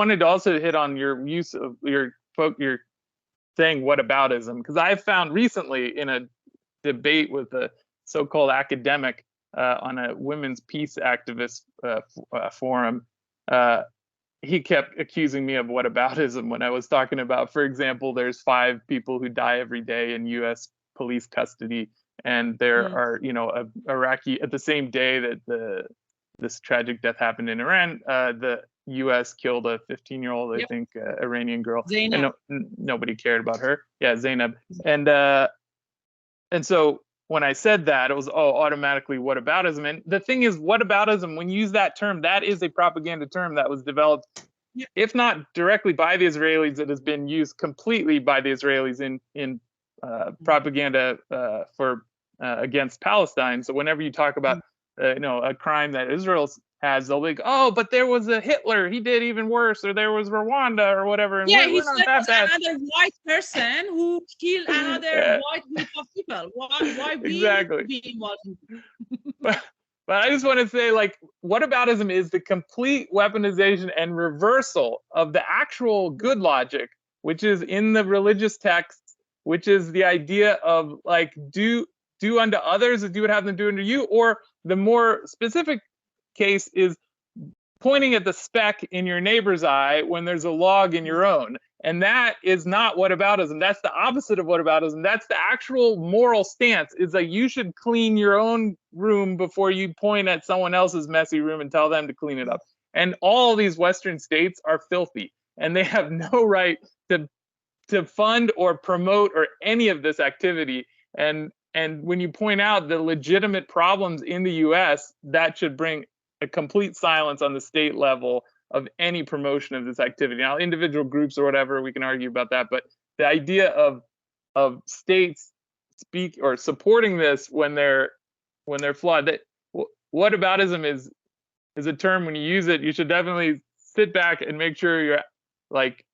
wanted to also hit on your use of your saying whataboutism, because I've found recently in a debate with a so-called academic on a women's peace activist forum, he kept accusing me of whataboutism when I was talking about, for example, there's 5 people who die every day in U.S. police custody, and there are, you know, Iraqi at the same day that this tragic death happened in Iran. The U.S. killed a 15-year-old, I think, Iranian girl, Zainab. and nobody cared about her. Yeah, Zainab, and so when I said that, it was automatically whataboutism. And the thing is, whataboutism, when you use that term, that is a propaganda term that was developed, if not directly by the Israelis, it has been used completely by the Israelis in propaganda for against Palestine. So whenever you talk about you know, a crime that Israel has, they'll be like, oh, but there was a Hitler, he did even worse, or there was Rwanda or whatever. And Yeah, we're not that bad. Another white person who killed another white group of people. Why we exactly. be involved in But I just want to say, like, whataboutism is the complete weaponization and reversal of the actual good logic, which is in the religious texts, which is the idea of, like, do unto others as you would have them do unto you. Or the more specific case is pointing at the speck in your neighbor's eye when there's a log in your own. And that is not whataboutism. That's the opposite of whataboutism. That's the actual moral stance, is that you should clean your own room before you point at someone else's messy room and tell them to clean it up. And all these Western states are filthy, and they have no right to fund or promote or any of this activity. And when you point out the legitimate problems in the US, that should bring a complete silence on the state level of any promotion of this activity. Now, individual groups or whatever, we can argue about that, but the idea of states speak or supporting this when they're flawed, that whataboutism is a term, when you use it, you should definitely sit back and make sure you're like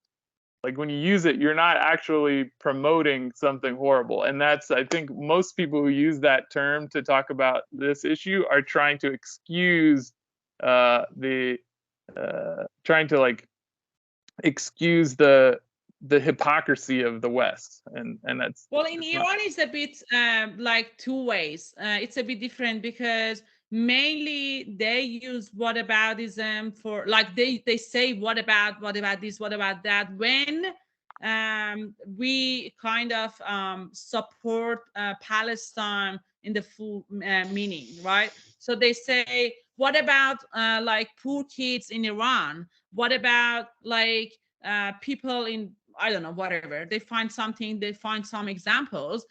when you use it, you're not actually promoting something horrible. And that's, I think most people who use that term to talk about this issue are trying to excuse excuse the hypocrisy of the West, and that's, well, in Iran it's a bit like 2 ways. It's a bit different because mainly they use whataboutism for, like, they say what about this, what about that, when we kind of support Palestine in the full meaning, right? So they say, what about like poor kids in Iran? What about like people in, I don't know, whatever. They find something, they find some examples.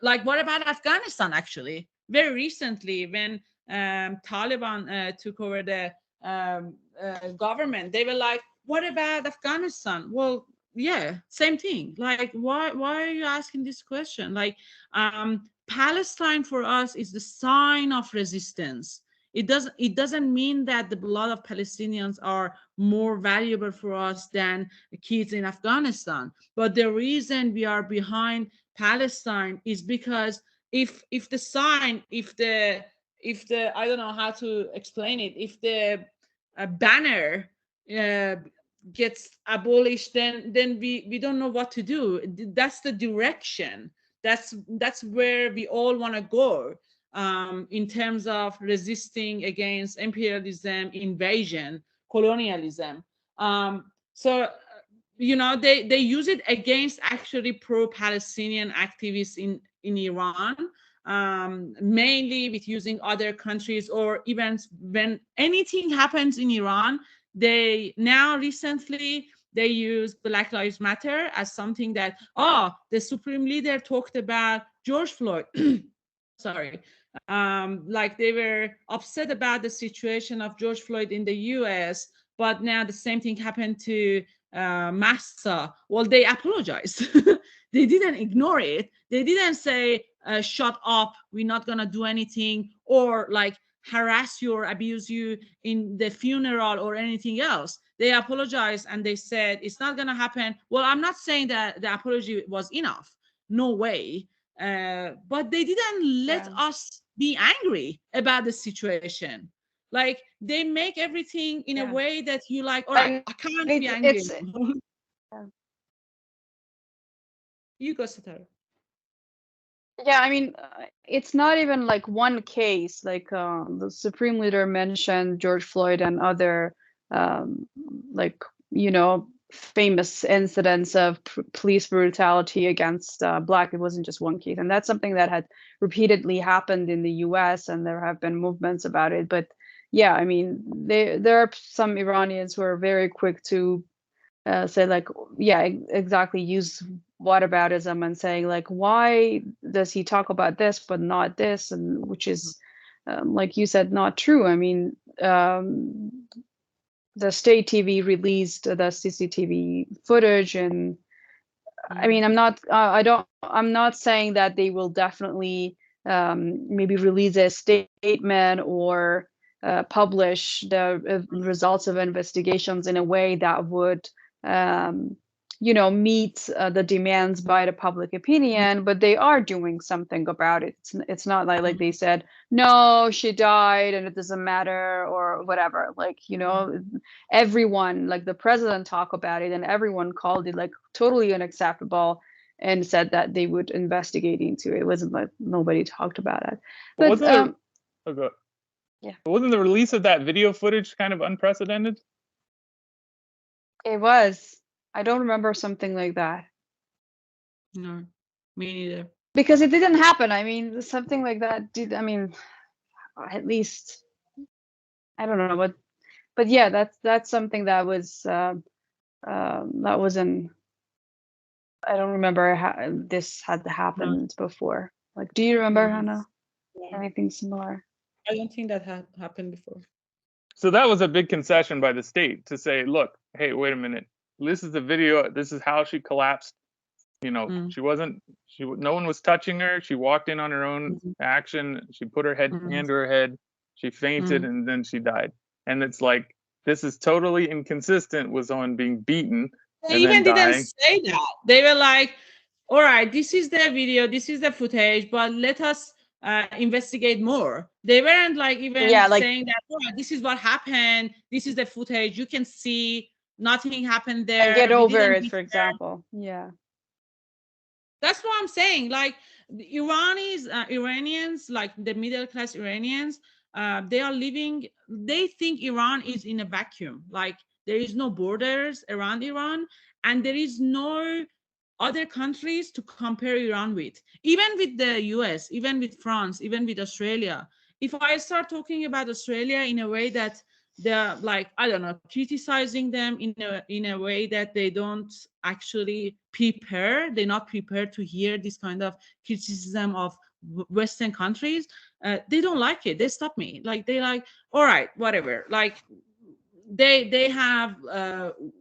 Like, what about Afghanistan, actually? Very recently, when Taliban took over the government, they were like, what about Afghanistan? Well, yeah, same thing. Like, why are you asking this question? Like, Palestine for us is the sign of resistance. It doesn't mean that the blood of Palestinians are more valuable for us than kids in Afghanistan. But the reason we are behind Palestine is because if the I don't know how to explain it, if the banner gets abolished, then we don't know what to do. That's the direction. That's where we all want to go. In terms of resisting against imperialism, invasion, colonialism. So, you know, they use it against actually pro-Palestinian activists in Iran, mainly with using other countries, or even when anything happens in Iran, they now recently they use Black Lives Matter as something that, the supreme leader talked about George Floyd. Sorry. Like, they were upset about the situation of George Floyd in the US, but now the same thing happened to Massa. Well, they apologized. They didn't ignore it. They didn't say, shut up, we're not going to do anything, or like harass you or abuse you in the funeral or anything else. They apologized and they said, it's not going to happen. Well, I'm not saying that the apology was enough. No way. But they didn't let us be angry about the situation. Like they make everything in a way that you like, all right, I can't be angry It's anymore. You go, Sitar. yeah, I mean, it's not even like one case. Like the Supreme Leader mentioned George Floyd and other, um, like, you know, famous incidents of police brutality against Black. It wasn't just one case, and that's something that had repeatedly happened in the U.S. and there have been movements about it. But yeah, I mean, there are some Iranians who are very quick to say like, yeah, exactly, use whataboutism and saying like, why does he talk about this but not this, and which is like you said, not true. I mean, the state TV released the CCTV footage, and I mean, I'm not saying that they will definitely maybe release a statement or publish the results of investigations in a way that would, um, you know, meet the demands by the public opinion, but they are doing something about it. It's not like they said, no, she died and it doesn't matter or whatever. Like, you know, everyone, like the president, talked about it and everyone called it like totally unacceptable and said that they would investigate into it. It wasn't like nobody talked about it. But But wasn't okay. yeah, Wasn't the release of that video footage kind of unprecedented? it was. I don't remember something like that. No, me neither. Because it didn't happen. I mean, something like that did, I mean, at least I don't know, but yeah, that's something that was that was in, I don't remember this had No, happened before. Like, do you remember, no, Hannah? no. Anything similar? I don't think that happened before. So that was a big concession by the state to say, look, hey, wait a minute. This is the video. This is how she collapsed. You know, Mm. no one was touching her. She walked in on her own Mhm. action. She put her Mhm. hand to her head. She fainted Mm. and then she died. And it's like, this is totally inconsistent with someone being beaten They and then even didn't dying. say that. They were like, all right, this is the video, this is the footage, but let us investigate more. They weren't like even Yeah, like, saying that, oh, this is what happened, this is the footage, you can see nothing happened and get there, we over didn't it, beat for her. example. Yeah. That's what I'm saying. Like the Iranians, like the middle class Iranians, they are living. They think Iran is in a vacuum. Like there is no borders around Iran, and there is no other countries to compare Iran with. Even with the US, even with France, even with Australia. If I start talking about Australia in a way that they're like, I don't know, criticizing them in a way that they don't actually prepare, they're not prepared to hear this kind of criticism of Western countries, they don't like it. They stop me. Like they like, all right, whatever. Like they have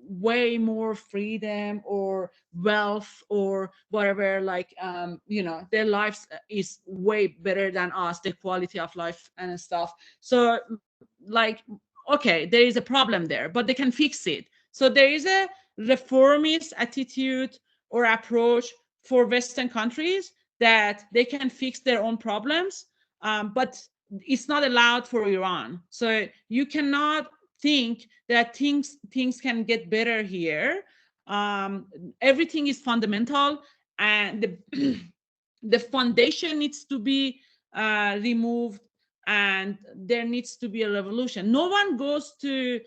way more freedom or wealth or whatever, like you know, their lives is way better than us, the quality of life and stuff. So like, okay, there is a problem there, but they can fix it. So there is a reformist attitude or approach for Western countries that they can fix their own problems, but it's not allowed for Iran. So you cannot think that things can get better here. Everything is fundamental, and the the foundation needs to be removed, and there needs to be a revolution. No one goes to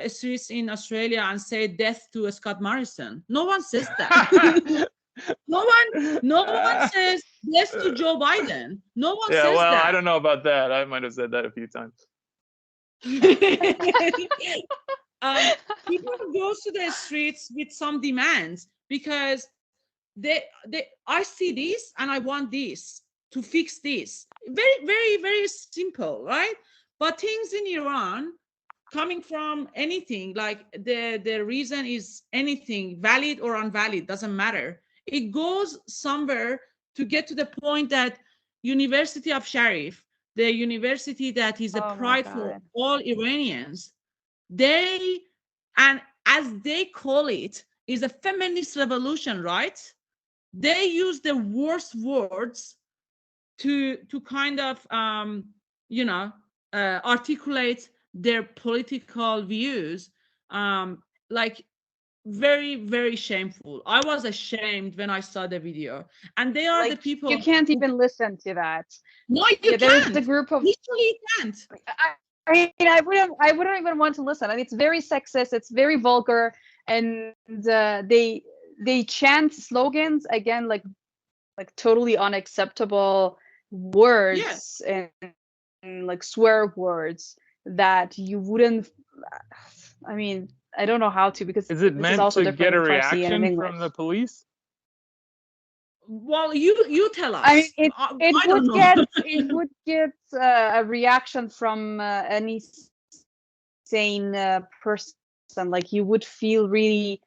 streets in Australia and say death to Scott Morrison. No one says that. No one says yes to Joe Biden. No one Yeah, says well, I that. don't know about that. I might have said that a few times. People go to the streets with some demands because they I see this and I want this to fix this. Very, very, very simple, right? But things in Iran, coming from anything, like the reason is anything, valid or invalid, doesn't matter. It goes somewhere to get to the point that University of Sharif, the university that is a Oh my pride for God. all Iranians, they, and as they call it, is a feminist revolution, right? They use the worst words to kind of you know, articulate their political views, like very, very shameful. I was ashamed when I saw the video. And they are the Like, people you can't who, even listen to that. no, you Yeah, there is a can't. group of, Literally you can't. I mean, I wouldn't even want to listen. I mean, it's very sexist, it's very vulgar, and they chant slogans again, like totally unacceptable Yeah. words and like swear words that you wouldn't. I mean, I don't know how to, because Is it this is meant also to get different a in Farsi and in reaction English. from the police? Well, you tell us. I mean, it I would don't get know. it would get a reaction from any sane person. Like, you would feel really,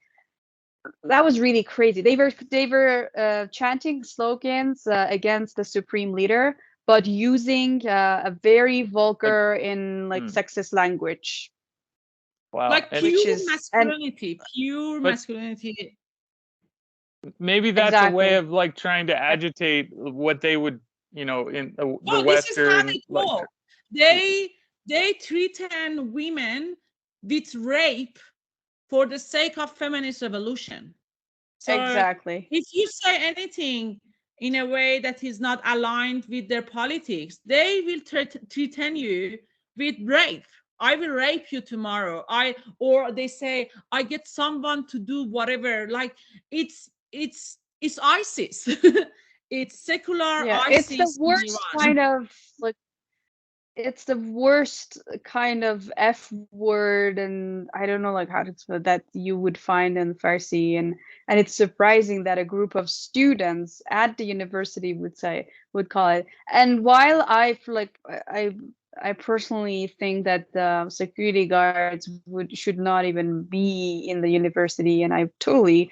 that was really crazy. They were chanting slogans against the supreme leader, but using a very vulgar in like sexist language. Wow. Like And, Which pure is masculinity, pure But- masculinity. maybe that's a Exactly. way of like trying to agitate what they would, you know, in the Well, this is how Western, they like, talk. They threaten women with rape for the sake of feminist revolution. So Exactly. if you say anything in a way that is not aligned with their politics, they will threaten you with rape. I will rape you tomorrow. Or they say, I get someone to do whatever. Like, it's ISIS. It's secular Yeah, it's the ISIS in worst Iran. kind of like, it's the worst kind of F word, and I don't know like how to spell that, you would find in Farsi, and it's surprising that a group of students at the university would call it. And while I personally think that the security guards should not even be in the university, and I'm totally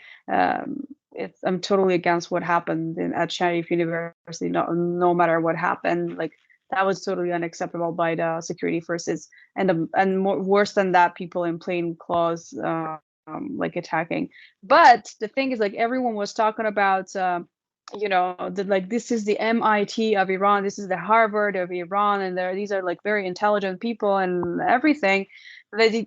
against what happened at Sharif University. No matter what happened, like, that was totally unacceptable by the security forces, and worse than that, people in plain clothes like attacking. But the thing is, like, everyone was talking about like, this is the MIT of Iran, this is the Harvard of Iran, and these are like very intelligent people and everything.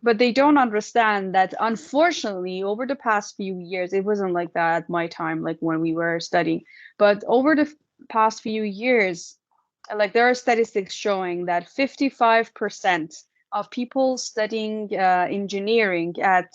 But they don't understand that, unfortunately, over the past few years, it wasn't like that at my time, like when we were studying, but over the past few years, like, there are statistics showing that 55% of people studying engineering at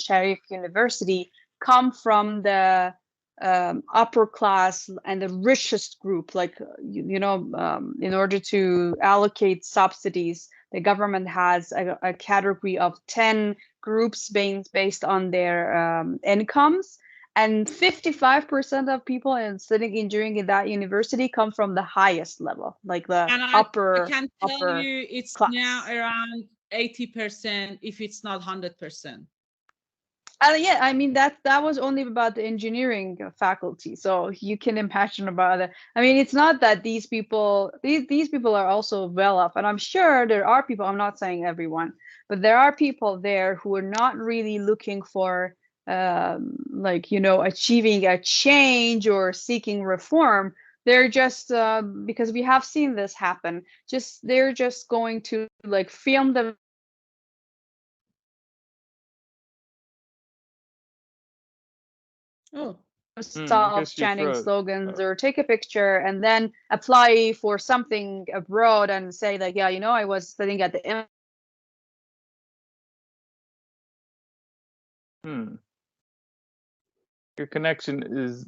Sharif University come from the upper class and the richest group. Like, in order to allocate subsidies, the government has a category of 10 groups based on their incomes. And 55% of people studying engineering in that university come from the highest level, like the And I upper can tell you it's class. now around 80%, if it's not 100%. Yeah, I mean, that was only about the engineering faculty, so you can imagine about it. I mean, it's not that these people are also well off, and I'm sure there are people, I'm not saying everyone, but there are people there who are not really looking for achieving a change or seeking reform. They're just because we have seen this happen, they're just going to like film them stop chanting slogans or take a picture and then apply for something abroad and say like, yeah, I was studying at the Your connection is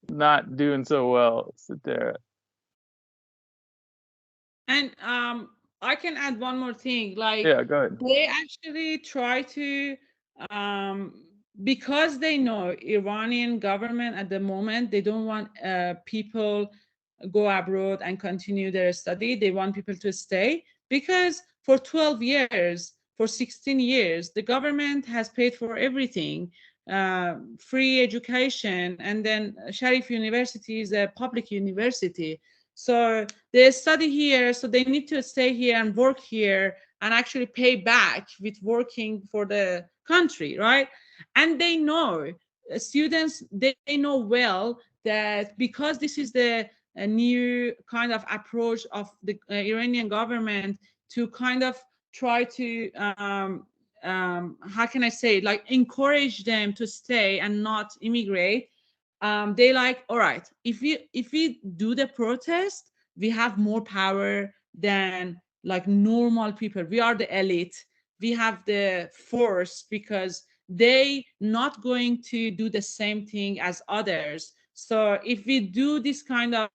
not doing so well, Satara. And I can add one more thing. Like, yeah, go ahead. They actually try to, because they know Iranian government at the moment, they don't want people go abroad and continue their study. They want people to stay, because for 12 years, for 16 years, the government has paid for everything, free education, and then Sharif University is a public university. So they study here, so they need to stay here and work here and actually pay back with working for the country, right? And they know, students, they know well that because this is a new kind of approach of the Iranian government to kind of try to how can I say, like, encourage them to stay and not immigrate, they like, all right, if we do the protest, we have more power than like normal people. We are the elite. We have the force because they not going to do the same thing as others. So if we do this kind of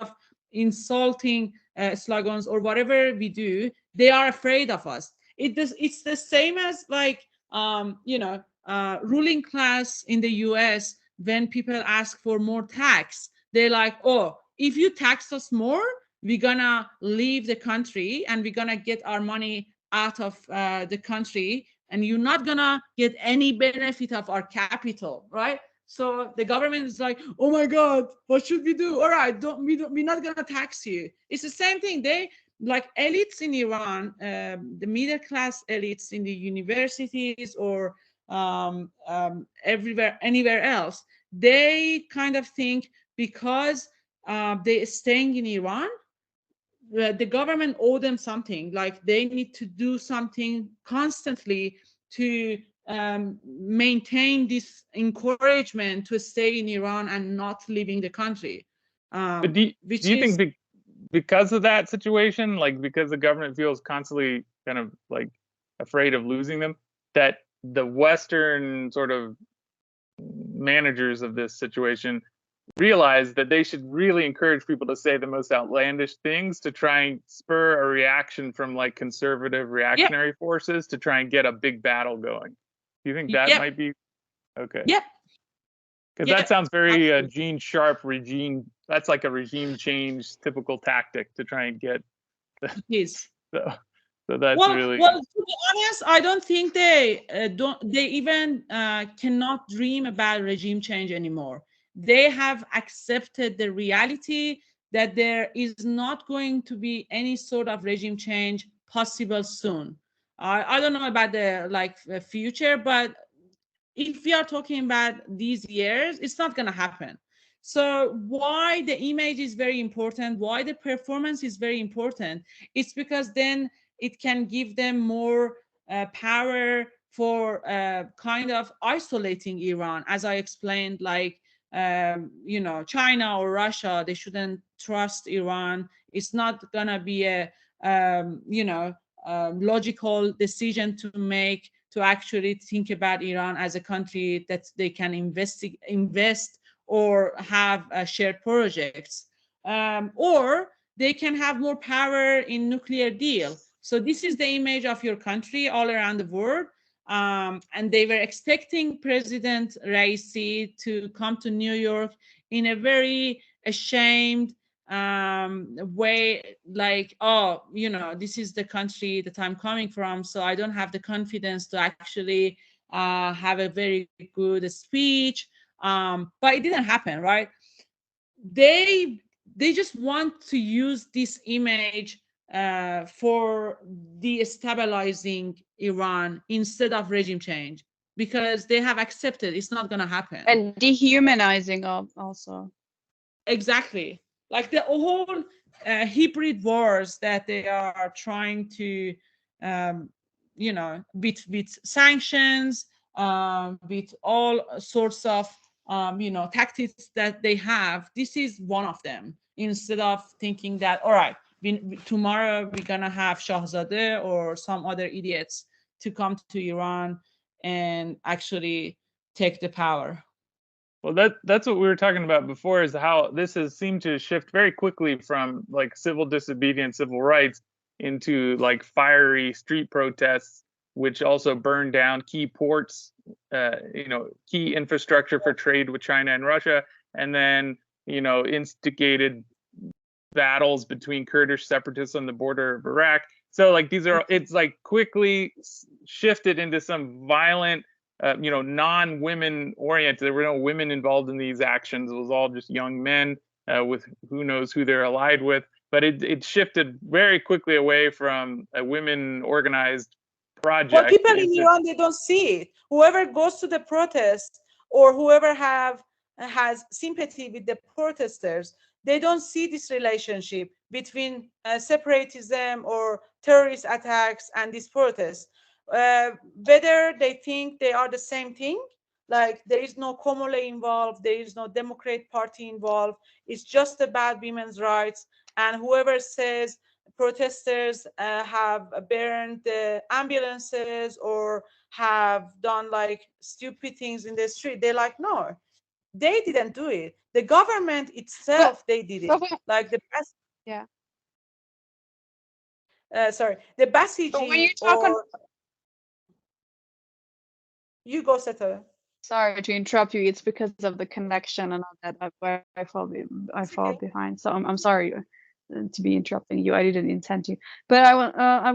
insulting slogans or whatever we do, they are afraid of us. It's the same as like ruling class in the US. When people ask for more tax, they're like, oh, if you tax us more, we're gonna leave the country and we're gonna get our money out of the country, and you're not gonna get any benefit of our capital, right? So the government is like, oh my God, what should we do? All right, we're not gonna tax you. It's the same thing. They, like, elites in Iran, the middle class elites in the universities or everywhere, anywhere else, they kind of think because they're staying in Iran, the government owe them something. Like they need to do something constantly to maintain this encouragement to stay in Iran and not leaving the country. But do you think because of that situation, like because the government feels constantly kind of like afraid of losing them, that the Western sort of managers of this situation realize that they should really encourage people to say the most outlandish things to try and spur a reaction from like conservative reactionary forces to try and get a big battle going? Do you think that might be okay? Yeah. Because that sounds very Gene Sharp regime. That's like a regime change typical tactic to try and get. So that's really well. To be honest, I don't think they They even cannot dream about regime change anymore. They have accepted the reality that there is not going to be any sort of regime change possible soon. I don't know about the future, but if we are talking about these years, it's not going to happen. So why the image is very important, why the performance is very important, it's because then it can give them more power for kind of isolating Iran. As I explained, like China or Russia, they shouldn't trust Iran. It's not gonna be a logical decision to make to actually think about Iran as a country that they can invest or have shared projects, or they can have more power in nuclear deal. So this is the image of your country all around the world. And they were expecting President Raisi to come to New York in a very ashamed way, like, oh, this is the country that I'm coming from, so I don't have the confidence to actually have a very good speech. But it didn't happen, right? They just want to use this image for destabilizing Iran instead of regime change, because they have accepted it's not going to happen. And dehumanizing also. Exactly. Like the whole hybrid wars that they are trying to, with sanctions, with all sorts of, tactics that they have. This is one of them. Instead of thinking that, all right, tomorrow we're going to have Shahzadeh or some other idiots to come to Iran and actually take the power. Well, that's what we were talking about before, is how this has seemed to shift very quickly from like civil disobedience, civil rights, into like fiery street protests, which also burned down key ports, key infrastructure for trade with China and Russia, and then instigated battles between Kurdish separatists on the border of Iraq. So like it's like quickly shifted into some violent, non-women oriented. There were no women involved in these actions. It was all just young men with who knows who they're allied with. But it shifted very quickly away from a women organized project. Well, people in Iran, they don't see it. Whoever goes to the protest or whoever has sympathy with the protesters, they don't see this relationship between separatism or terrorist attacks and these protests. Whether they think they are the same thing, like there is no Komole involved, there is no Democrat Party involved, it's just about women's rights, and whoever says protesters have burned the ambulances or have done like stupid things in the street, they're like, no, they didn't do it. The government itself, they did it. Like the yeah. sorry, the But when you Basiji, talk on, or you go settle. sorry to interrupt you, it's because of the connection and all that I It's fall okay. behind. So I'm sorry to be interrupting you. I didn't intend to. But I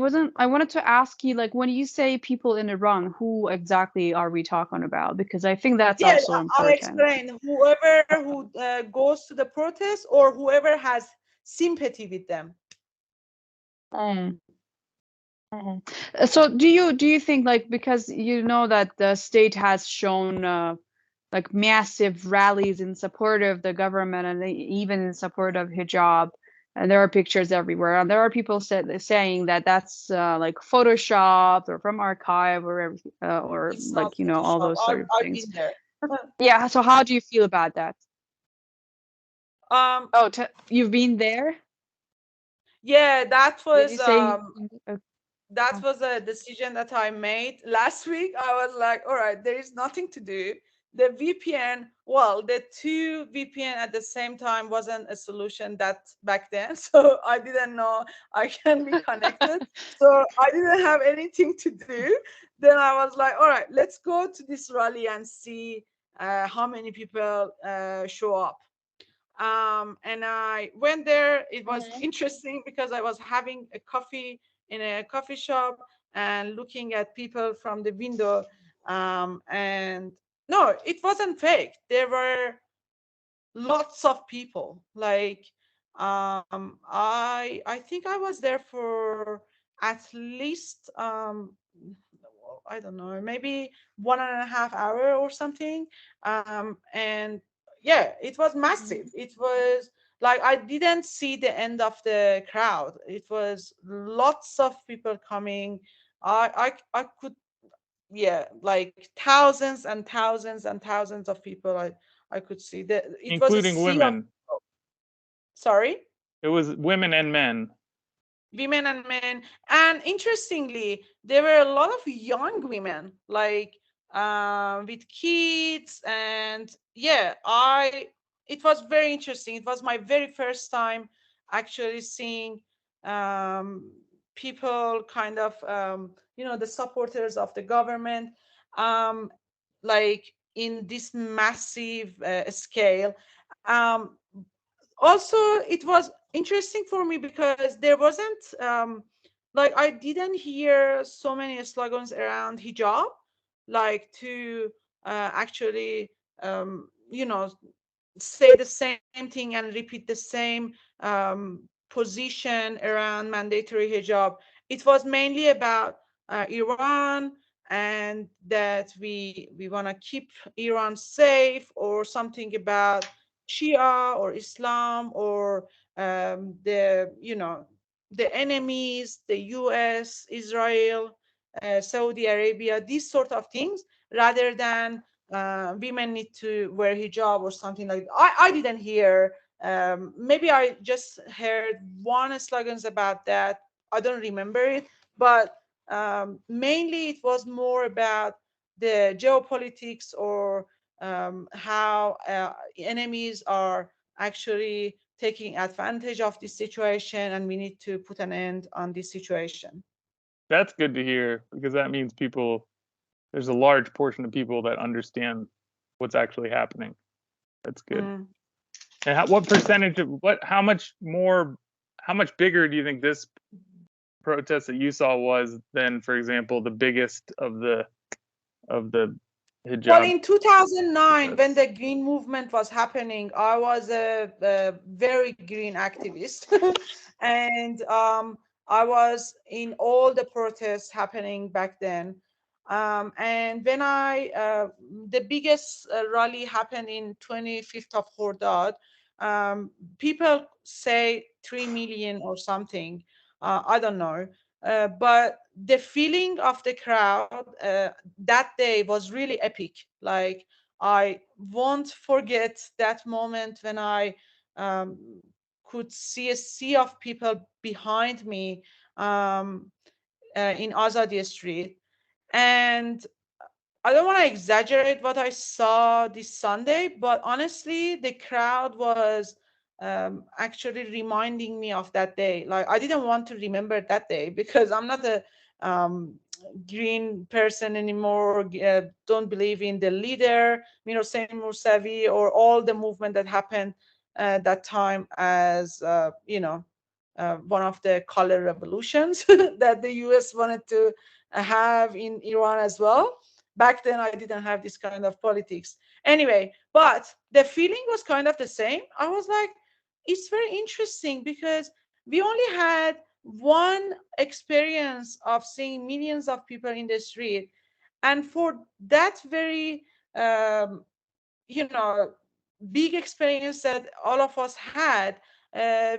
wanted to ask you, like, when you say people in Iran, who exactly are we talking about? Because I think that's Yeah, also I'll important. explain. Whoever who goes to the protest, or whoever has sympathy with them. Mm. So do you think, like, because you know that the state has shown like massive rallies in support of the government and even in support of hijab, and there are pictures everywhere, and there are people saying that that's like photoshopped or from archive or everything, or It's not like, you know, all Photoshop. those sort of I've things. been there. Yeah, so how do you feel about that? um, Oh, you've been there? yeah, that Did you was say that was a decision that I made last week. I was like, all right, there is nothing to do. The VPN, well, the two VPN at the same time wasn't a solution that back then. So I didn't know I can be connected. So I didn't have anything to do. Then I was like, all right, let's go to this rally and see how many people show up. And I went there. It was interesting because I was having a coffee in a coffee shop and looking at people from the window. And no, it wasn't fake. There were lots of people. Like I think I was there for at least I don't know, maybe 1.5 hour or something. And yeah, it was massive. It was like I didn't see the end of the crowd. It was lots of people coming. I could, yeah, like thousands and thousands and thousands of people. I could see that it was a including sea of, women. sorry, It was women and men. women and men. And interestingly, there were a lot of young women, like with kids. And yeah, it was very interesting. It was my very first time actually seeing um, people kind of the supporters of the government, um, like in this massive scale. um, Also, it was interesting for me because there wasn't like I didn't hear so many slogans around hijab, like to actually say the same thing and repeat the same position around mandatory hijab. It was mainly about Iran, and that we want to keep Iran safe, or something about Shia or Islam, or the enemies, the U.S., Israel, Saudi Arabia, these sort of things, rather than women need to wear hijab or something like that. I didn't hear. Maybe I just heard one slogans about that. I don't remember it, but mainly it was more about the geopolitics, or how enemies are actually taking advantage of this situation, and we need to put an end on this situation. That's good to hear, because that means there's a large portion of people that understand what's actually happening. That's good. Mm. And what percentage of how much bigger do you think this protest that you saw was than, for example, the biggest of the hijab? Well, in 2009, when protests? the green movement was happening, I was a very green activist. And I was in all the protests happening back then. And when the biggest rally happened in 25th of Hordad, people say 3 million or something. I don't know. But the feeling of the crowd that day was really epic. Like, I won't forget that moment when I could see a sea of people behind me in Azadi Street. And I don't want to exaggerate what I saw this Sunday, but honestly, the crowd was actually reminding me of that day. Like, I didn't want to remember that day because I'm not a green person anymore. Don't believe in the leader, Hossein Mousavi, or all the movement that happened that time as one of the color revolutions that the US wanted to have in Iran as well. Back then, I didn't have this kind of politics. Anyway, but the feeling was kind of the same. I was like, it's very interesting because we only had one experience of seeing millions of people in the street. And for that very, um, you know, big experience that all of us had,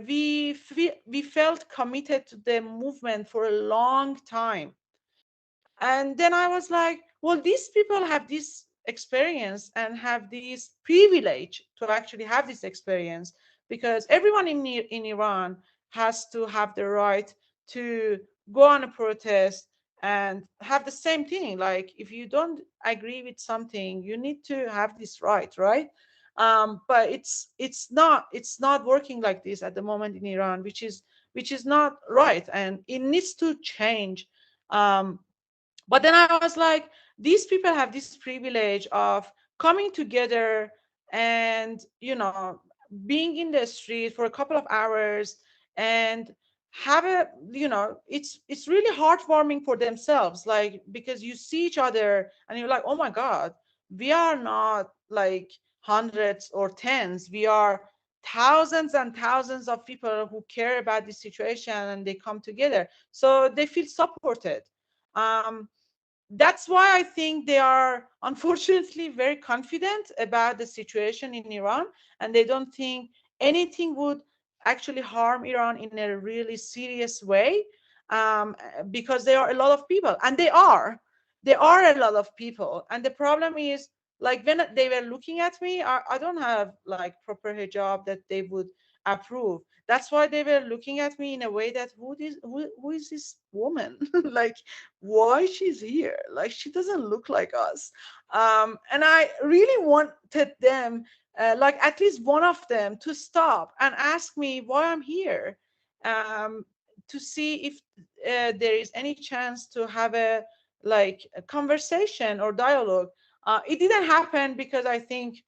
we felt committed to the movement for a long time. And then I was like, well, these people have this experience and have this privilege to actually have this experience, because everyone in Iran has to have the right to go on a protest and have the same thing. Like, if you don't agree with something, you need to have this right? But it's not working like this at the moment in Iran, which is not right, and it needs to change. But then I was like, these people have this privilege of coming together and, being in the street for a couple of hours and have a, it's really heartwarming for themselves. Like, because you see each other and you're like, oh my God, we are not like hundreds or tens. We are thousands and thousands of people who care about this situation, and they come together. So they feel supported. Um, that's why I think they are unfortunately very confident about the situation in Iran, and they don't think anything would actually harm Iran in a really serious way, because there are a lot of people, and there are a lot of people. And the problem is, like, when they were looking at me, I don't have like proper hijab that they would approve. That's why they were looking at me in a way that, who is this woman? Like, why she's here? Like, she doesn't look like us. And I really wanted them, like at least one of them, to stop and ask me why I'm here, um, to see if there is any chance to have a conversation or dialogue. It didn't happen because I think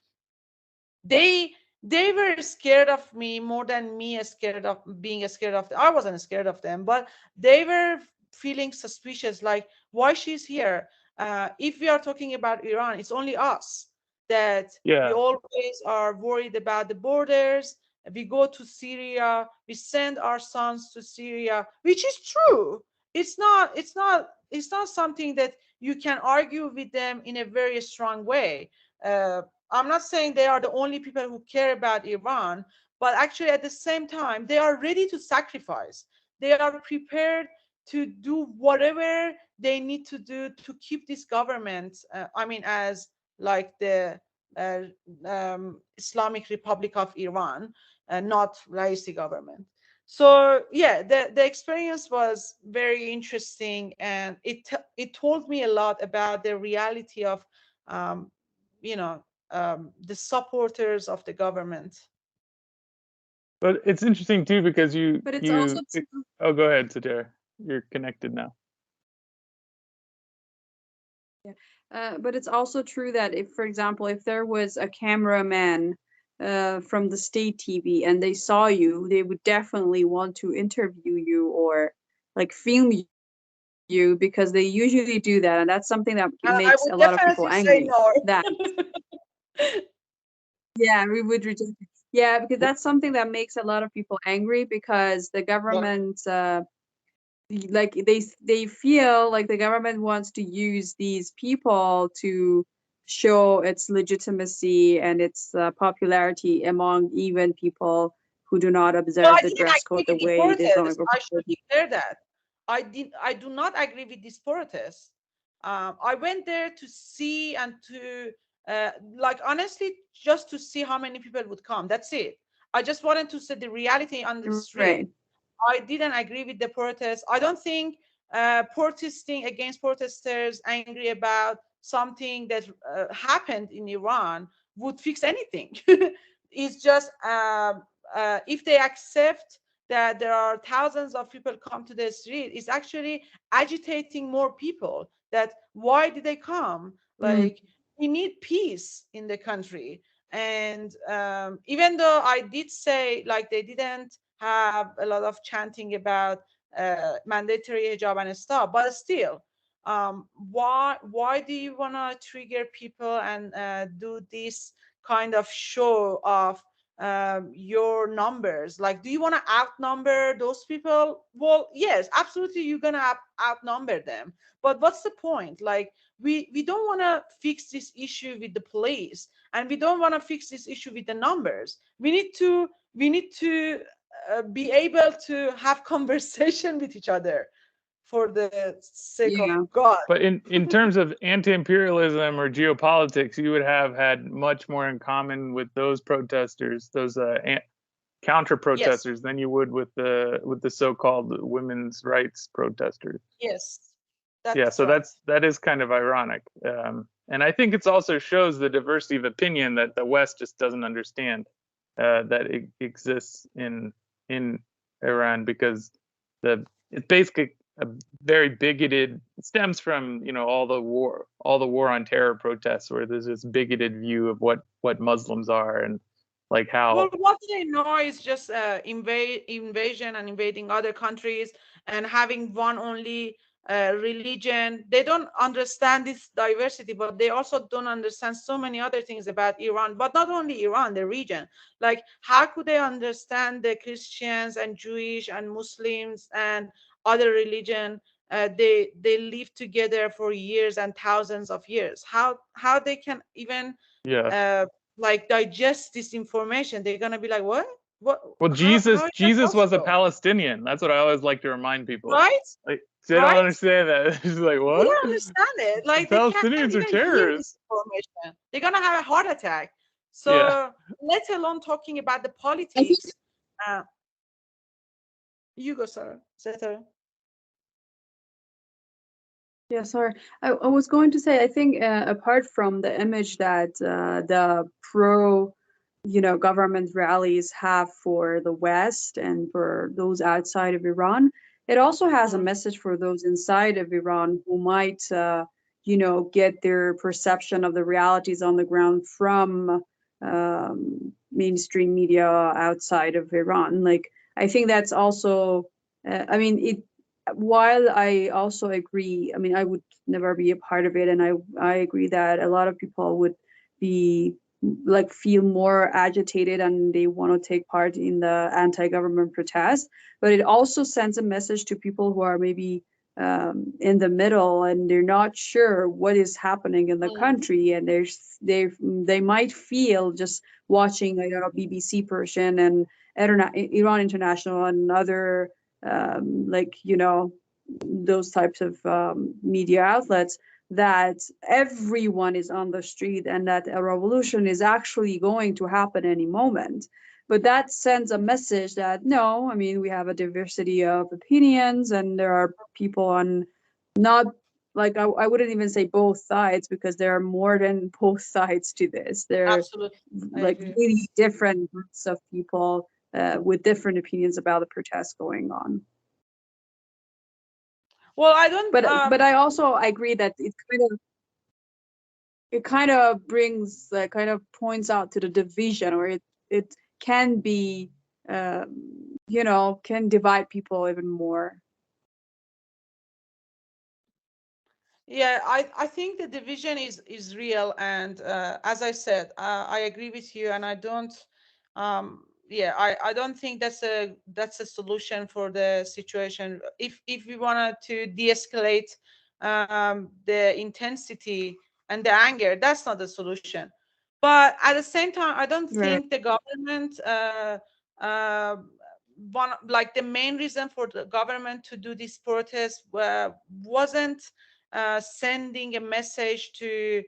they they were scared of me more than me scared of being scared of them. I wasn't scared of them, but they were feeling suspicious, like, why she's here. If we are talking about Iran, it's only us that we Yeah. always are worried about the borders. We go to Syria, we send our sons to Syria, which is true. It's not something that you can argue with them in a very strong way. uh, I'm not saying they are the only people who care about Iran, but actually at the same time, they are ready to sacrifice. They are prepared to do whatever they need to do to keep this government, as like the uh, Islamic Republic of Iran, not Raisi government. So yeah, the experience was very interesting, and it told me a lot about the reality of um, you know the supporters of the government. But it's interesting too because But it's also true. oh, go ahead, Sadir. You're connected now. But it's also true that if, for example, if there was a cameraman from the state TV and they saw you, they would definitely want to interview you or like film you because they usually do that, and that's something that I makes would a lot of people definitely say angry. no. That yeah, we would reject it. Yeah, because that's something that makes a lot of people angry because the government like they feel like the government wants to use these people to show its legitimacy and its popularity among even people who do not No, observe I the didn't dress agree code the with the way the Islamic protest. I should Republic. declare that. I do not agree with this protest. I went there to see and to like honestly just to see how many people would come. That's it. I just wanted to see the reality on the street. Right. I didn't agree with the protest. I don't think protesting against protesters angry about something that happened in Iran would fix anything. It's just if they accept that there are thousands of people come to the street, it's actually agitating more people. That why did they come? Like we need peace in the country. And even though I did say like they didn't have a lot of chanting about mandatory hijab and stuff, but still, why do you want to trigger people and do this kind of show of your numbers? Like, do you want to outnumber those people? Well, yes, absolutely, you're gonna outnumber them. But what's the point? Like, we don't want to fix this issue with the police, and we don't want to fix this issue with the numbers. We need to be able to have conversation with each other for the sake of God. But in terms of anti-imperialism or geopolitics, you would have had much more in common with those protesters, those counter-protesters, than you would with the so-called women's rights protesters. Yes. So right. that is kind of ironic, and I think it also shows the diversity of opinion that the West just doesn't understand that it exists in Iran, because it's basically a very bigoted, it stems from all the war on terror protests, where there's this bigoted view of what Muslims are, and like how well, what they know is just invasion and invading other countries and having one only religion. They don't understand this diversity, but they also don't understand so many other things about Iran, but not only Iran, the region. Like, how could they understand the Christians and Jewish and Muslims and other religion? They live together for years and thousands of years. How they can even like digest this information? They're gonna be like, what? Well, Jesus was a Palestinian. That's what I always like to remind people. Right? Like, they don't understand that. It's like, what? They don't understand it. Like, the Palestinians are terrorists. Information. They're gonna have a heart attack. So let alone talking about the politics. You go, Sarah. Yeah, sorry. I was going to say, I think apart from the image that the pro, government rallies have for the West and for those outside of Iran, it also has a message for those inside of Iran who might, get their perception of the realities on the ground from mainstream media outside of Iran. Like, I think that's also, while I also agree, I would never be a part of it, and I agree that a lot of people would be feel more agitated and they want to take part in the anti-government protest, but it also sends a message to people who are maybe in the middle and they're not sure what is happening in the country, and they might feel just watching BBC Persian and Iran International and other those types of media outlets, that everyone is on the street and that a revolution is actually going to happen any moment. But that sends a message that no, we have a diversity of opinions, and there are people on not I wouldn't even say both sides, because there are more than both sides to this. There are really different groups of people with different opinions about the protests going on. Well, I don't. But I also agree that it kind of brings kind of points out to the division, or it can be can divide people even more. Yeah, I think the division is real, and as I said, I agree with you, and I don't. I don't think that's a solution for the situation. If we wanted to de-escalate the intensity and the anger, that's not the solution. But at the same time, I don't think the government the main reason for the government to do this protest wasn't sending a message to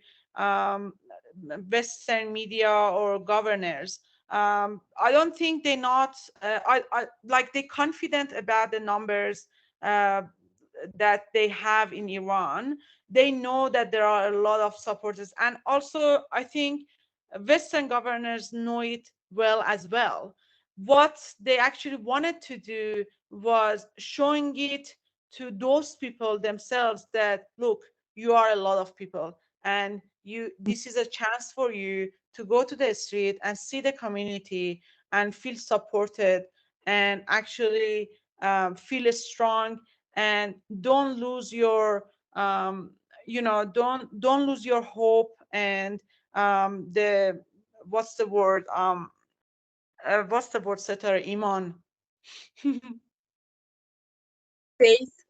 Western media or governors. I don't think they're not they're confident about the numbers that they have in Iran. They know that there are a lot of supporters, and also I think Western governors know it well as well. What they actually wanted to do was showing it to those people themselves that, look, you are a lot of people, and this is a chance for you to go to the street and see the community and feel supported and actually feel strong, and don't lose your don't lose your hope, and the what's the word Setar Iman? Faith.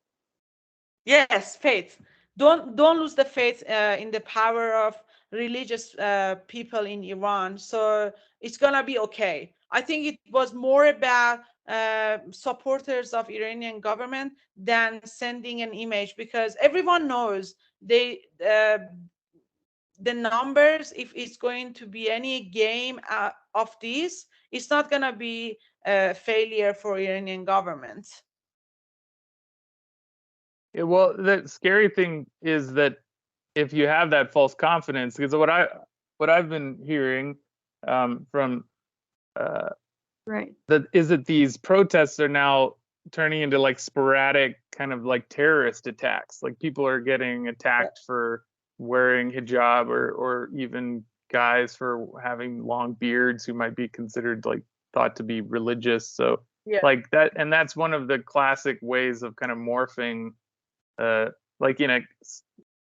Yes, faith. Don't lose the faith in the power of religious people in Iran. So it's gonna be okay. I think it was more about supporters of Iranian government than sending an image, because everyone knows the numbers. If it's going to be any game of this, it's not gonna be a failure for Iranian government. Yeah, well, the scary thing is that if you have that false confidence, because what I've been hearing from Right. that is that these protests are now turning into like sporadic kind of like terrorist attacks. Like people are getting attacked for wearing hijab, or even guys for having long beards who might be considered like thought to be religious. So like that, and that's one of the classic ways of kind of morphing like in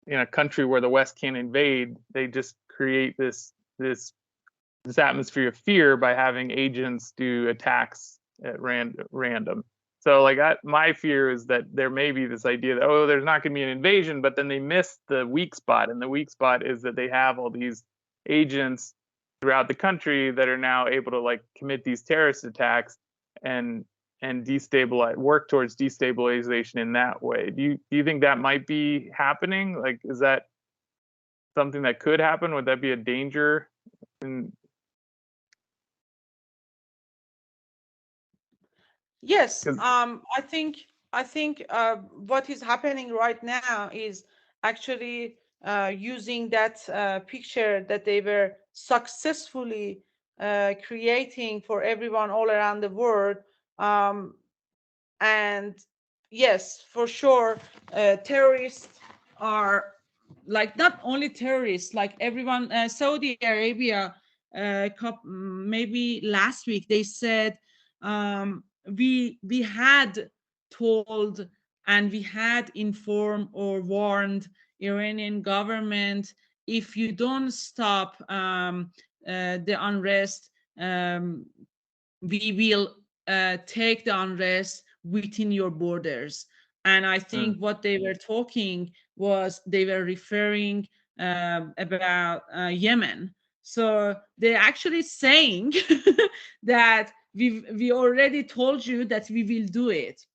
a country where the West can't invade, they just create this atmosphere of fear by having agents do attacks at random. So like my fear is that there may be this idea that, oh, there's not going to be an invasion, but then they miss the weak spot, and the weak spot is that they have all these agents throughout the country that are now able to like commit these terrorist attacks and work towards destabilization in that way. Do you think that might be happening? Like, is that something that could happen? Would that be a danger? Yes, I think what is happening right now is actually using that picture that they were successfully creating for everyone all around the world. And yes, for sure, terrorists are like not only terrorists, like everyone. Saudi Arabia, maybe last week, they said we had told and we had informed or warned Iranian government, if you don't stop the unrest, we will take the unrest within your borders. And I think what they were talking was they were referring about Yemen. So they're actually saying that we already told you that we will do it.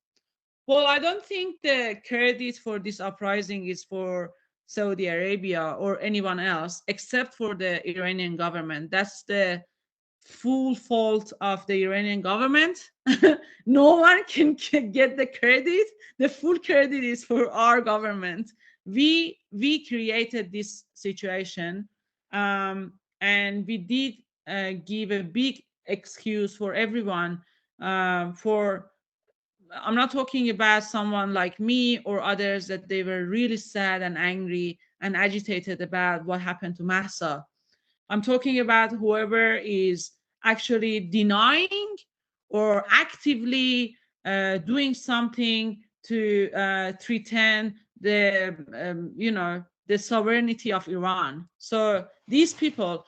Well, I don't think the credit for this uprising is for Saudi Arabia or anyone else except for the Iranian government. That's the full fault of the Iranian government. No one can get the credit. The full credit is for our government. We created this situation, and we did give a big excuse for everyone. I'm not talking about someone like me or others that they were really sad and angry and agitated about what happened to Mahsa. I'm talking about whoever is actually denying or actively doing something to threaten the sovereignty of Iran. So these people,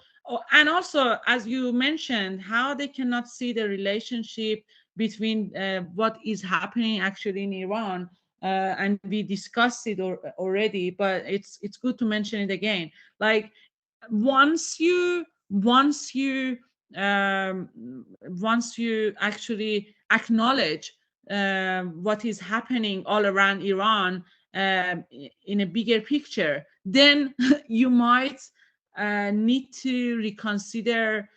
and also as you mentioned, how they cannot see the relationship between what is happening actually in Iran. And we discussed it already, but it's good to mention it again. Like once you actually acknowledge what is happening all around Iran in a bigger picture, then you might need to reconsider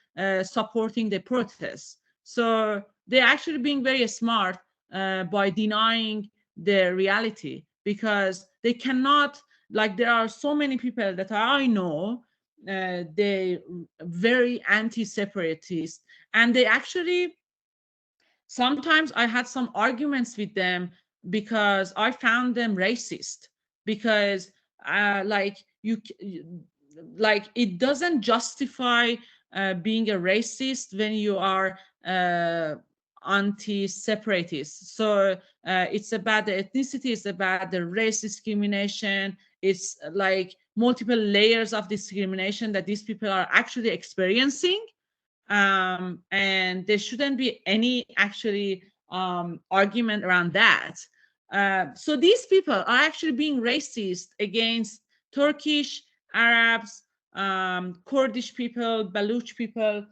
supporting the protests. So they're actually being very smart by denying the reality, because they cannot, like, there are so many people that I know, they very anti-separatist, and they actually, sometimes I had some arguments with them because I found them racist, because like like it doesn't justify being a racist when you are anti-separatist. So it's about the ethnicity, it's about the race discrimination, it's like multiple layers of discrimination that these people are actually experiencing. And there shouldn't be any actually argument around that. So these people are actually being racist against Turkish, Arabs, Kurdish people, Baluch people,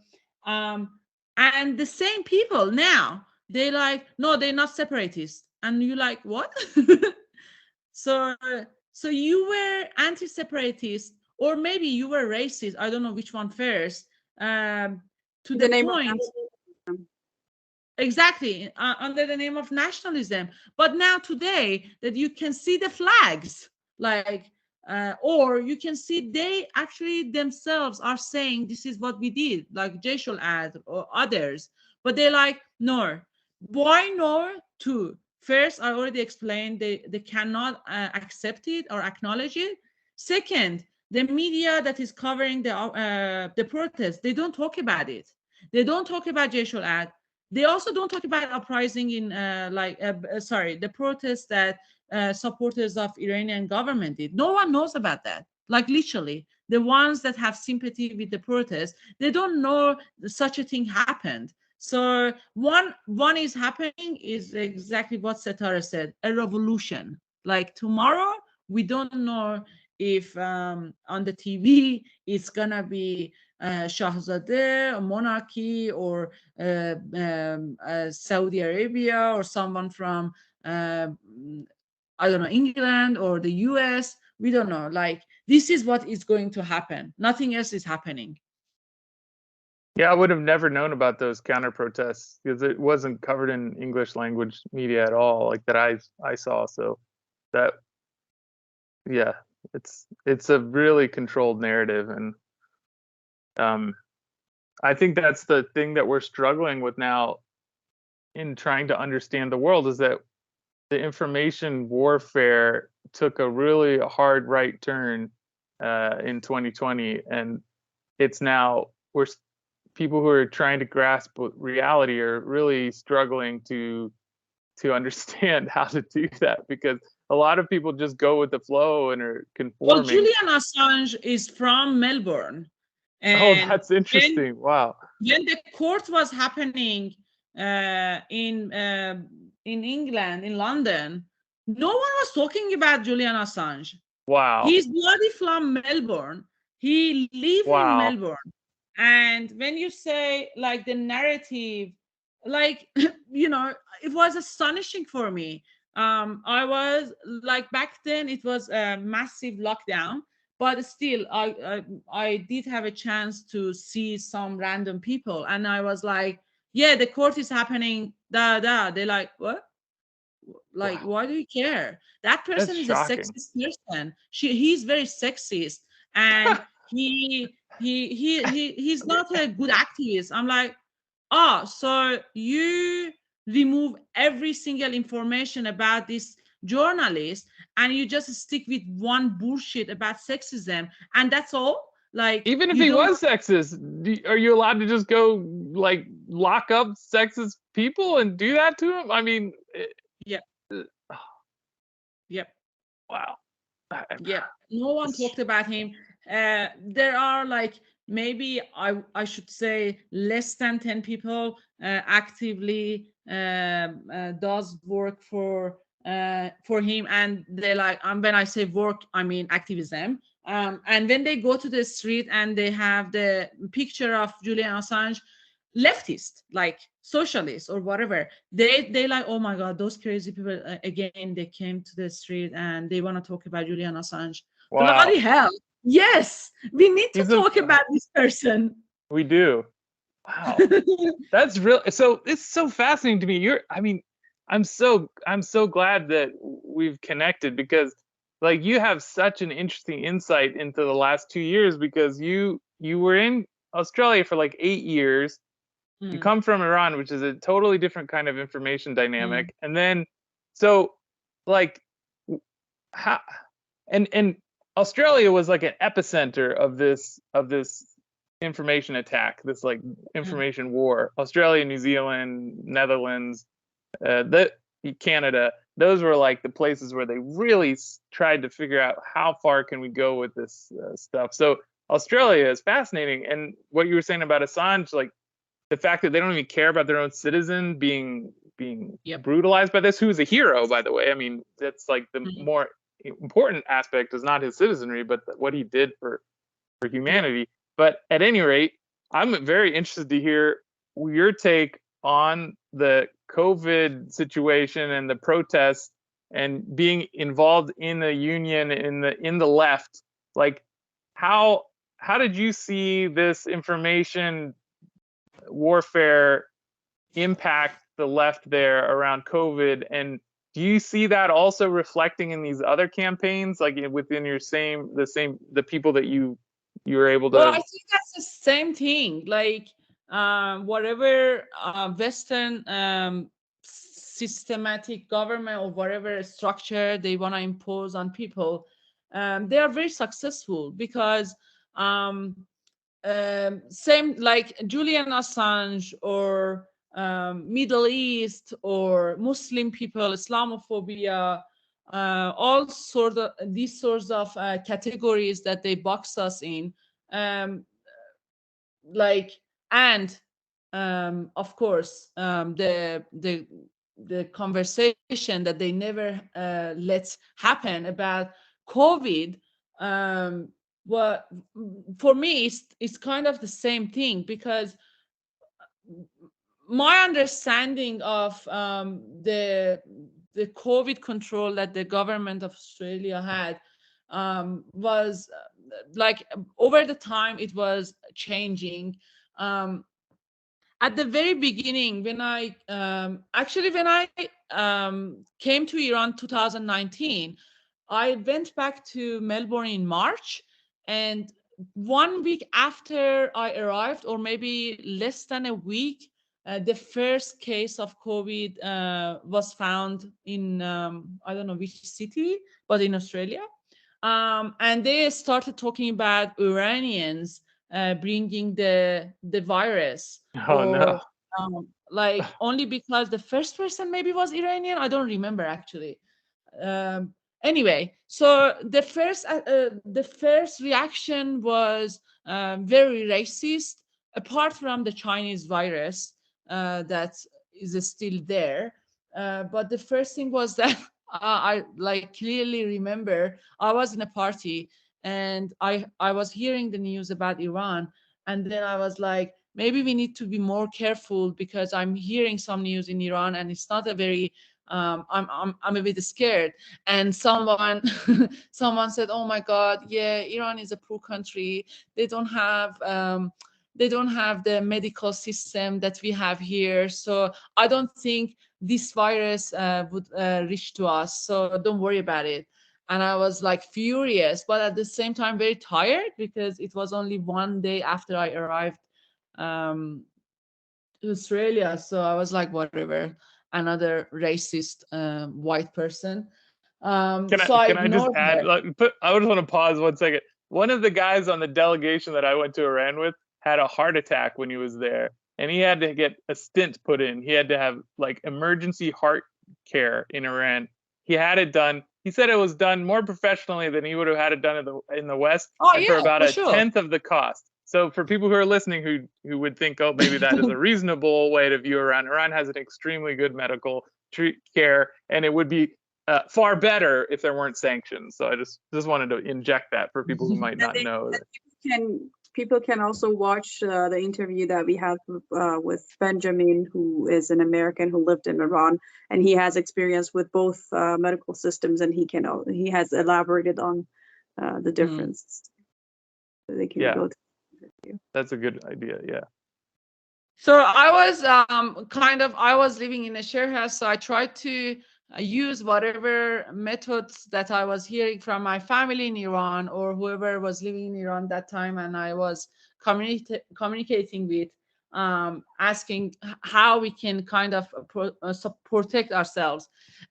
and the same people now, they like, no, they're not separatists, and you like, what? so you were anti-separatist, or maybe you were racist, I don't know which one first, to the point, exactly, under the name of nationalism. But now today that you can see the flags, like or you can see they actually themselves are saying this is what we did, like Jeshul Ad or others, but they're like, no. Why no? Two, first, I already explained, they cannot accept it or acknowledge it. Second, the media that is covering the protest, they don't talk about it. They don't talk about Jeshul Ad. They also don't talk about uprising in the protests that supporters of Iranian government did. No one knows about that. Like literally, the ones that have sympathy with the protest, they don't know such a thing happened. So one is happening is exactly what Setara said, a revolution. Like tomorrow, we don't know if on the TV it's gonna be Shahzadeh, a monarchy, or Saudi Arabia, or someone from I don't know, England or the US. We don't know. Like, this is what is going to happen. Nothing else is happening. Yeah, I would have never known about those counter protests because it wasn't covered in English language media at all, like that I saw. So that, yeah, it's a really controlled narrative, and I think that's the thing that we're struggling with now in trying to understand the world, is that the information warfare took a really hard right turn in 2020, and it's now people who are trying to grasp reality are really struggling to understand how to do that, because a lot of people just go with the flow and are conforming. Well, Julian Assange is from Melbourne. And that's interesting. Wow. When the court was happening in England, in London, no one was talking about Julian Assange. Wow. He's bloody from Melbourne. He lives in Melbourne. And when you say like the narrative, like, you know, it was astonishing for me. I was like, back then it was a massive lockdown, but still I did have a chance to see some random people, and I was like, yeah, the court is happening, they're like, what? Like, why do you care? That person is shocking. A sexist person. He's very sexist, and he's not a good activist. I'm like, oh, so you remove every single information about this journalist and you just stick with one bullshit about sexism, and that's all? Like, even if he was sexist, are you allowed to just go like lock up sexist people and do that to him? I mean, yeah. Yep. Wow. Yeah. No one talked about him. There are like, maybe I should say less than 10 people actively does work for him, and they like, when I say work, I mean activism. And when they go to the street and they have the picture of Julian Assange, leftist, like socialists or whatever, they like, oh my God, those crazy people again, they came to the street and they want to talk about Julian Assange. Wow. Bloody hell. Yes, we need to talk about this person. We do. Wow. That's real. So it's so fascinating to me. I'm so glad that we've connected, because like you have such an interesting insight into the last 2 years, because you were in Australia for like 8 years. You come from Iran, which is a totally different kind of information dynamic. And then, so like, how, and Australia was like an epicenter of this information attack, this like information war. Australia, New Zealand, Netherlands, Canada, those were like the places where they really tried to figure out how far can we go with this stuff. So Australia is fascinating. And what you were saying about Assange, like the fact that they don't even care about their own citizen being brutalized by this, who's a hero, by the way. I mean, that's like the more important aspect is not his citizenry, but what he did for humanity. But at any rate, I'm very interested to hear your take on the COVID situation and the protests and being involved in the union in the left. Like, how did you see this information warfare impact the left there around COVID? And do you see that also reflecting in these other campaigns, like within the people that you were able to? Well, I think that's the same thing. Like whatever Western systematic government or whatever structure they want to impose on people, they are very successful, because same like Julian Assange or Middle East or Muslim people, Islamophobia, all these sorts of categories that they box us in, like, and of course the conversation that they never let happen about COVID. Well, for me, it's kind of the same thing, because my understanding of the COVID control that the government of Australia had was like, over the time it was changing. At the very beginning, when I came to Iran 2019, I went back to Melbourne in March, and 1 week after I arrived, or maybe less than a week, the first case of COVID was found in, I don't know which city, but in Australia. And they started talking about Iranians bringing the virus. No. Like, only because the first person maybe was Iranian. I don't remember actually. Anyway, so the first reaction was very racist, apart from the Chinese virus that is still there. But the first thing was that I like clearly remember I was in a party and I was hearing the news about Iran, and then I was like, maybe we need to be more careful, because I'm hearing some news in Iran and it's not a very I'm a bit scared. And someone said, oh my God, yeah, Iran is a poor country. They don't have the medical system that we have here. So I don't think this virus would reach to us. So don't worry about it. And I was like furious, but at the same time very tired, because it was only 1 day after I arrived to Australia. So I was like, whatever, another racist white person. Can so I just add? her. I just want to pause 1 second. One of the guys on the delegation that I went to Iran with had a heart attack when he was there, and he had to get a stent put in. He had to have like emergency heart care in Iran. He had it done. He said it was done more professionally than he would have had it done in the West, and for about a tenth of the cost. So for people who are listening who would think, oh, maybe that is a reasonable way to view Iran, Iran has an extremely good medical care, and it would be far better if there weren't sanctions. So I just wanted to inject that for people who might not know. people can also watch the interview that we had with Benjamin, who is an American who lived in Iran, and he has experience with both medical systems, and he has elaborated on the difference. So they can go to the interview. That's a good idea. Yeah. So I was I was living in a share house, so I tried to use whatever methods that I was hearing from my family in Iran or whoever was living in Iran that time, and I was communicating with, asking how we can kind of protect ourselves.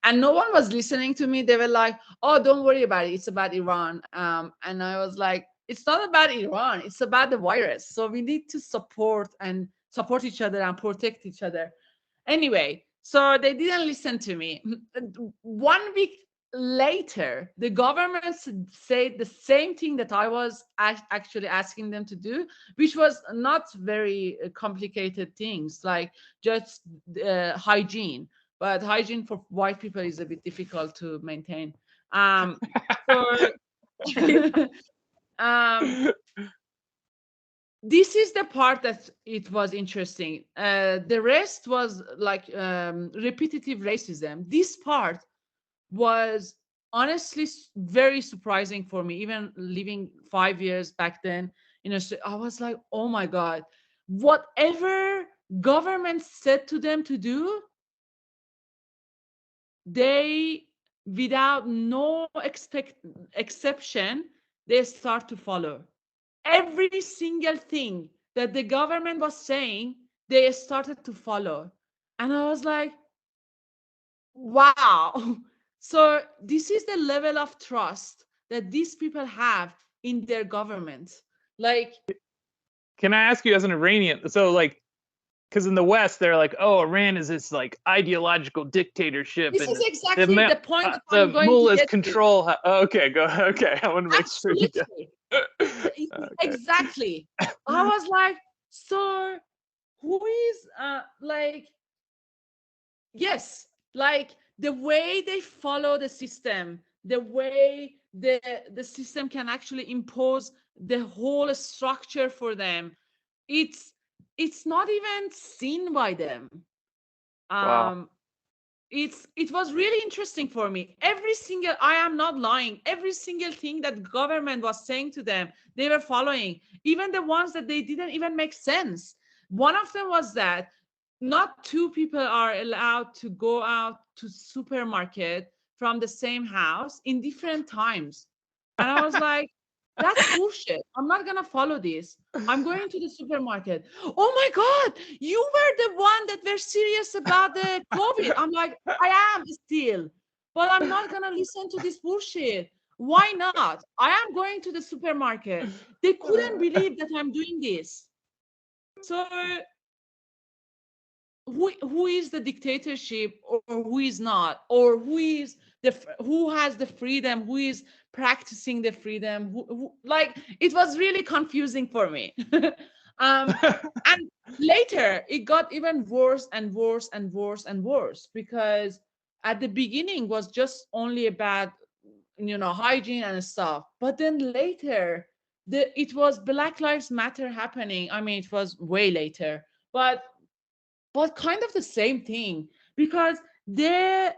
And no one was listening to me. They were like, "Oh, don't worry about it. It's about Iran." And I was like, "It's not about Iran. It's about the virus. So we need to support each other and protect each other." Anyway, so they didn't listen to me. 1 week later, the government said the same thing that I was actually asking them to do, which was not very complicated things, like just hygiene. But hygiene for white people is a bit difficult to maintain. This is the part that it was interesting. The rest was like repetitive racism. This part was honestly very surprising for me. Even living 5 years back then in Australia, I was like, oh my God, whatever government said to them to do, they, without no exception, they start to follow. Every single thing that the government was saying, they started to follow. And I was like, wow. So this is the level of trust that these people have in their government. Like, can I ask you as an Iranian, so like, because in the West they're like, oh, Iran is this like ideological dictatorship. This and is exactly the point that I'm going mullahs to get control. Okay, go. Okay, I want to make sure you get. Okay. Exactly. I was like, so who is like, yes, like the way they follow the system, the way the system can actually impose the whole structure for them, it's not even seen by them. Wow. It was really interesting for me. I am not lying, every single thing that government was saying to them, they were following, even the ones that they didn't even make sense. One of them was that not two people are allowed to go out to supermarket from the same house in different times. And I was like, that's bullshit. I'm not gonna follow this. I'm going to the supermarket. Oh my God, you were the one that were serious about the COVID. I'm like, I am still, but I'm not gonna listen to this bullshit. Why not? I am going to the supermarket. They couldn't believe that I'm doing this. So who is the dictatorship, or who is not, or who has the freedom, who is practicing the freedom, like, it was really confusing for me. And later it got even worse and worse and worse and worse, because at the beginning was just only about hygiene and stuff, but then later it was Black Lives Matter happening. I mean, it was way later, but kind of the same thing, because the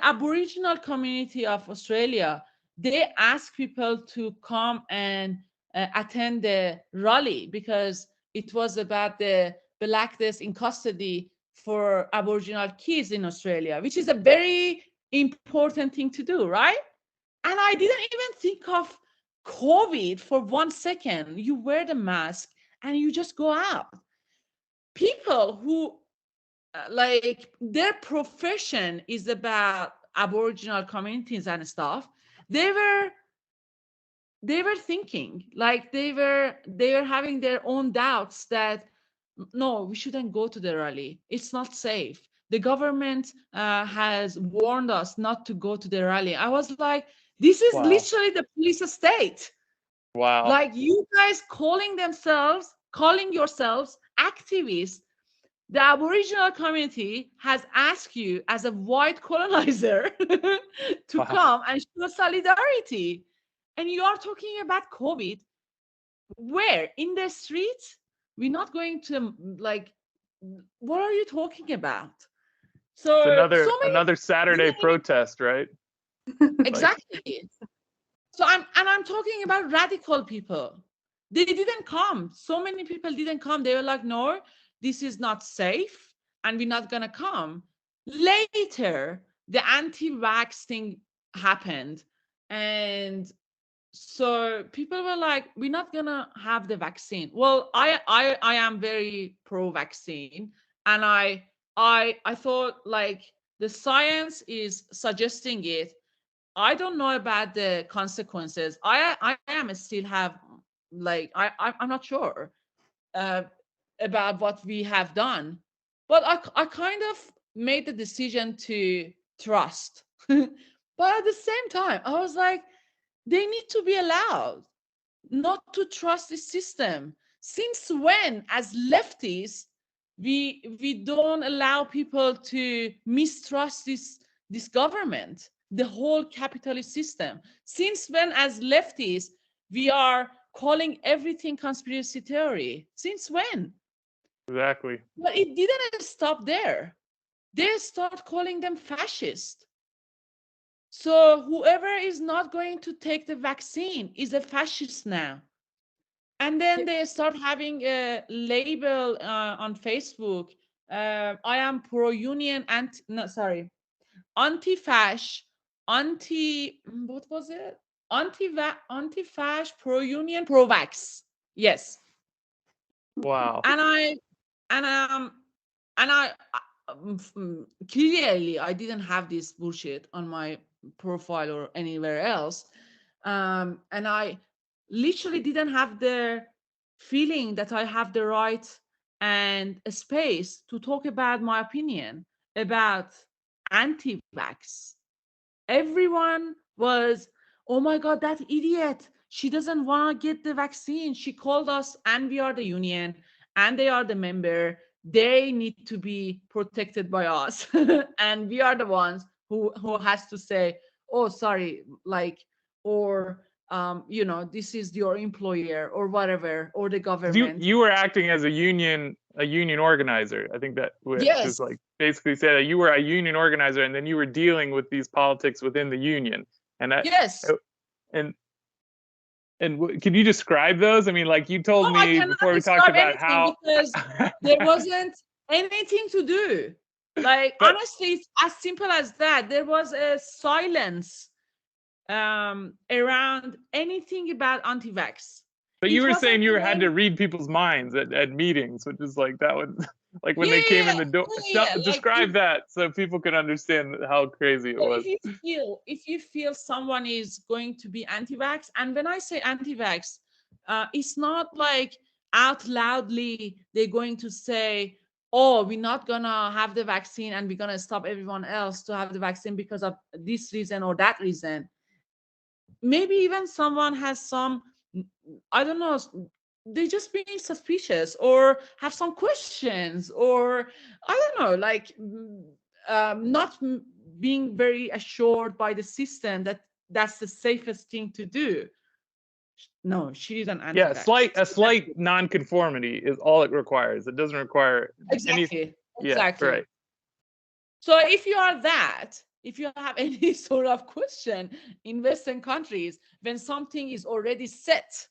Aboriginal community of Australia, they ask people to come and attend the rally, because it was about the blackness in custody for Aboriginal kids in Australia, which is a very important thing to do, right? And I didn't even think of COVID for 1 second. You wear the mask and you just go out. People who like their profession is about Aboriginal communities and stuff, they were thinking, like, they were having their own doubts that no, we shouldn't go to the rally, it's not safe, the government has warned us not to go to the rally. I was like, this is literally the police state. Wow. Like, you guys calling yourselves activists, the Aboriginal community has asked you as a white colonizer to come and show solidarity. And you are talking about COVID. Where? In the streets? We're not going to, like, what are you talking about? So It's so many, another Saturday protest, right? exactly. So I'm talking about radical people. They didn't come. So many people didn't come. They were like, no, this is not safe, and we're not gonna come. Later, the anti-vax thing happened, and so people were like, we're not gonna have the vaccine. Well, I am very pro-vaccine, and I thought, like, the science is suggesting it. I don't know about the consequences. I am still have, like, I'm not sure uh, about what we have done, but I kind of made the decision to trust. But at the same time, I was like, they need to be allowed not to trust the system. Since when, as leftists, we don't allow people to mistrust this government, the whole capitalist system? Since when, as leftists, we are calling everything conspiracy theory? Since when? Exactly. But it didn't stop there. They start calling them fascist. So whoever is not going to take the vaccine is a fascist now. And then they start having a label on Facebook. I am pro-union, anti-fash, what was it? Anti-fash, pro-union, pro-vax. Yes. Wow. And I clearly I didn't have this bullshit on my profile or anywhere else. And I literally didn't have the feeling that I have the right and a space to talk about my opinion about anti-vax. Everyone was, oh my God, that idiot. She doesn't want to get the vaccine. She called us, and we are the union, and they are the member. They need to be protected by us. And we are the ones who has to say, oh, sorry, like, or this is your employer or whatever, or the government. You were acting as a union organizer. I think that Yes. just like basically say that you were a union organizer, and then you were dealing with these politics within the union. And Yes. And can you describe those? I mean, like you told me before we talked about how because there wasn't anything to do. Like, honestly, it's as simple as that. There was a silence around anything about anti-vax. But you were saying you had to read people's minds at meetings, which is like that would like when they came in the door. Describe that so people can understand how crazy it was. If you feel someone is going to be anti-vax, and when I say anti-vax, it's not like out loudly they're going to say, oh, we're not gonna have the vaccine and we're gonna stop everyone else to have the vaccine because of this reason or that reason. Maybe even someone has some, I don't know, they just being suspicious or have some questions, or I don't know, like not being very assured by the system that that's the safest thing to do. No, she's an anti-vax. Yeah, a slight non-conformity is all it requires. It doesn't require exactly. Yeah, right. So if you are that, if you have any sort of question in Western countries, when something is already set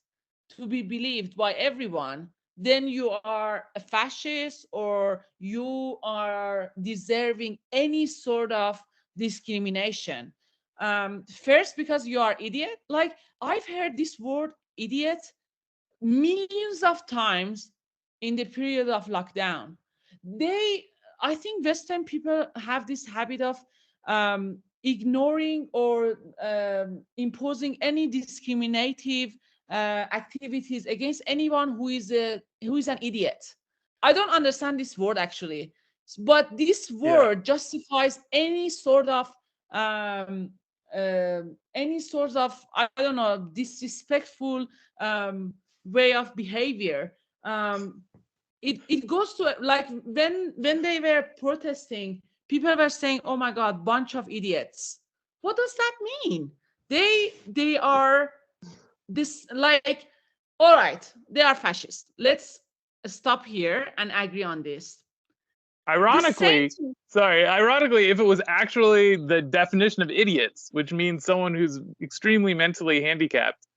to be believed by everyone, then you are a fascist or you are deserving any sort of discrimination. First, because you are idiot. Like, I've heard this word idiot millions of times in the period of lockdown. I think Western people have this habit of ignoring or imposing any discriminative activities against anyone who is an idiot. I don't understand this word actually, but this word justifies any sort of I don't know, disrespectful way of behavior. It goes to, like, when they were protesting, people were saying, oh my God, bunch of idiots. What does that mean? They are this, like, All right, they are fascist. Let's stop here and agree on this. Ironically, ironically, if it was actually the definition of idiots, which means someone who's extremely mentally handicapped,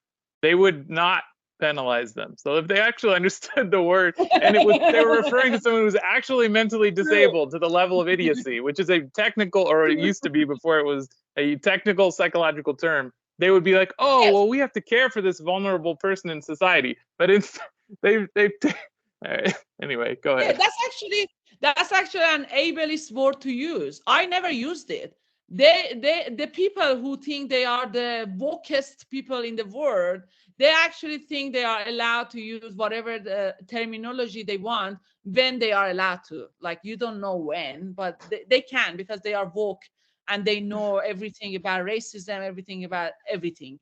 they would not penalize them. So if they actually understood the word, and they were referring to someone who's actually mentally disabled to the level of idiocy, which is a technical, or it used to be before it was a technical psychological term, they would be like, oh, Yes. well, we have to care for this vulnerable person in society. But it's they anyway, go ahead. Yeah, that's actually an ableist word to use. I never used it. The people who think they are the wokest people in the world, they actually think they are allowed to use whatever the terminology they want when they are allowed to. Like, you don't know when, but they can, because they are woke and they know everything about racism, everything about everything.